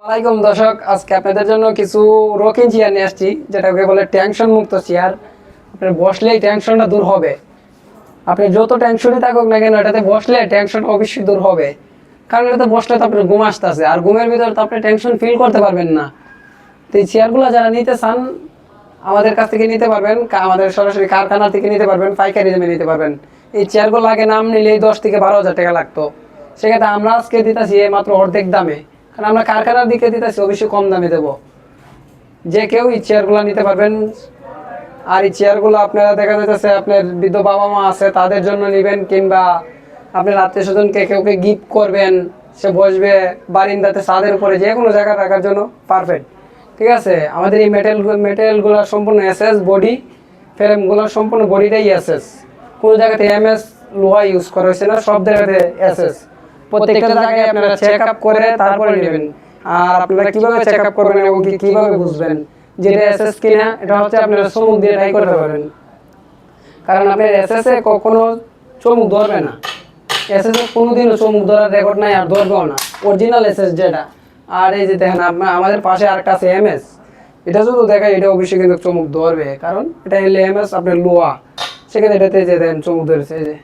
ওয়ালাইকুম দর্শক, আজকে আপনাদের জন্য কিছু রকিং চেয়ার নিয়ে আসছি, যেটাকে বলে টেনশন মুক্ত চেয়ার। আপনার বসলেই টেনশনটা দূর হবে। আপনি যত টেনশনই থাকুক না কেন, এটাতে বসলে টেনশন অবশ্যই দূর হবে। কারণ এটাতে বসলে তো আপনার ঘুম আসতেছে, আর ঘুমের ভিতরে তো আপনি টেনশন ফিল করতে পারবেন না। তো এই চেয়ারগুলো যারা নিতে চান আমাদের কাছ থেকে নিতে পারবেন, আমাদের সরাসরি কারখানা থেকে নিতে পারবেন, পাইকারি দামে নিতে পারবেন। এই চেয়ারগুলো আগে নাম নিলেই 10 থেকে 12 হাজার টাকা লাগতো, সেক্ষেত্রে আমরা আজকে দিতেছি মাত্র অর্ধেক দামে। কারণ আমরা কারখানার দিকে দিতেছি অবশ্যই কম দামে দেবো। যে কেউ এই চেয়ারগুলো নিতে পারবেন। আর এই চেয়ারগুলো আপনারা দেখা যাচ্ছে আপনার বৃদ্ধ বাবা মা আছে তাদের জন্য নেবেন, কিংবা আপনার আত্মীয় স্বজনকে কেউকে গিফট করবেন, সে বসবে বারিন্দাতে, ছাদের উপরে, যে কোনো জায়গায় রাখার জন্য পারফেক্ট। ঠিক আছে, আমাদের এই মেটেরিয়ালগুলো সম্পূর্ণ এসএস বডি, ফ্রেমগুলো সম্পূর্ণ বডিটাই এসএস। কোনো জায়গাতে এমএস লোহা ইউজ করা হয়েছে না, সব জায়গাতে এসএস। প্রত্যেকটা জায়গায় আপনারা চেক আপ করে তারপরে নেবেন। আর আপনারা কিভাবে চেক আপ করবেন এবং কিভাবে বুঝবেন যেটা এসএস কিনা, এটা হচ্ছে আপনারা চমুক দিয়ে ট্রাই করতে পারবেন। কারণ আপনার এসএস এ কখনো চমুক ধরবে না, এসএস এ কোনোদিনও চমুক ধরার রেকর্ড নাই, আর ধরবেও না অরিজিনাল এসএস যেটা। আর এই যে দেখেন আমাদের পাশে আরেকটা আছে এমএস, এটা শুধু দেখা, এটা অবশ্যই কিন্তু চমুক ধরবে, কারণ এটা হলে এমএস আপনার লোহা, সেখানে এটাতে যে দেখেন চমুক ধরেছে, এই যে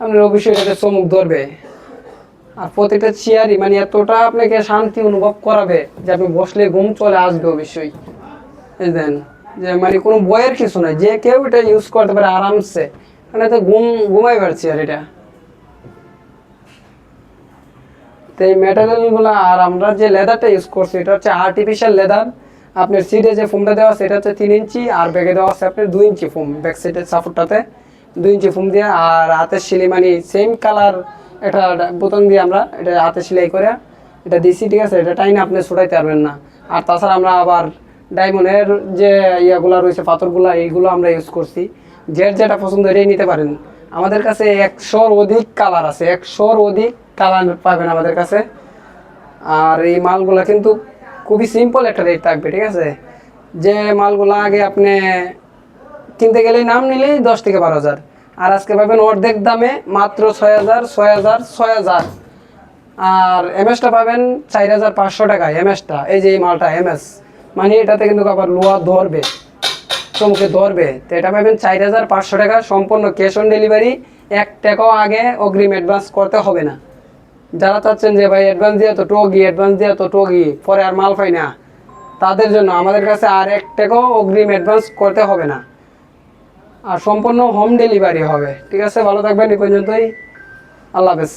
আপনার অবশ্যই এটাতে চমুক ধরবে। আর প্রত্যেকটা চেয়ারই মানে এতটা আপনাকে শান্তি অনুভব করাবে যে আপনি বসলে ঘুম চলে আসবে অবশ্যই। দেন যে মানে কোনো বইয়ের কিছু নাই, যে কেউ এটা ইউজ করতে পারে আরামসে, মানে তো ঘুমাইবার চেয়ার এটা। তো এই ম্যাটেরিয়ালগুলো, আর আমরা যে লেদারটা ইউজ করছি এটা হচ্ছে আর্টিফিশিয়াল লেদার। আপনার সিটে যে ফোমটা দেওয়া আছে এটা হচ্ছে 3 ইঞ্চি, আর ব্যাগে দেওয়া আছে আপনার 2 ইঞ্চি ফোম, ব্যাক সাইডের সাপোর্টটাতে 2 ইঞ্চি ফোম দিয়ে। আর হাতের সিলাই মানে সেম কালার একটা বোতাম দিয়ে আমরা এটা হাতে সেলাই করে এটা দিছি। ঠিক আছে, এটা টাইনে আপনি ছুটাইতে পারবেন না। আর তাছাড়া আমরা আবার ডায়মন্ডের যে ইয়াগুলো রয়েছে, পাথরগুলো, এইগুলো আমরা ইউজ করছি। যেটা পছন্দ এটাই নিতে পারেন। আমাদের কাছে 100-র অধিক কালার আছে, 100-র অধিক কালার পাবেন আমাদের কাছে। আর এই মালগুলা কিন্তু খুবই সিম্পল একটা রেট থাকবে। ঠিক আছে, যে মালগুলা আগে আপনি কিনতে গেলেই নাম নিলেই 10 থেকে 12 হাজার, আর আজকে পাবেন অর্ধেক দামে মাত্র 6,000, 6,000, 6,000। আর এমএসটা পাবেন 4,500 টাকায়। এমএসটা, এই যে এই মালটা এমএস, মানে এটাতে কিন্তু আবার লোহা ধরবে, চমকে ধরবে। তো এটা পাবেন 4,500 টাকা, সম্পূর্ণ ক্যাশ অন ডেলিভারি। 1 টাকাও আগে অগ্রিম অ্যাডভান্স করতে হবে না। যারা চাচ্ছেন যে ভাই অ্যাডভান্স দিয়ে তো টগি পরে আর মাল পাই না, তাদের জন্য আমাদের কাছে আর 1 টাকাও অগ্রিম অ্যাডভান্স করতে হবে না, আর সম্পূর্ণ হোম ডেলিভারি হবে। ঠিক আছে, ভালো থাকবেন, এই পর্যন্তই। আল্লাহ হাফেজ।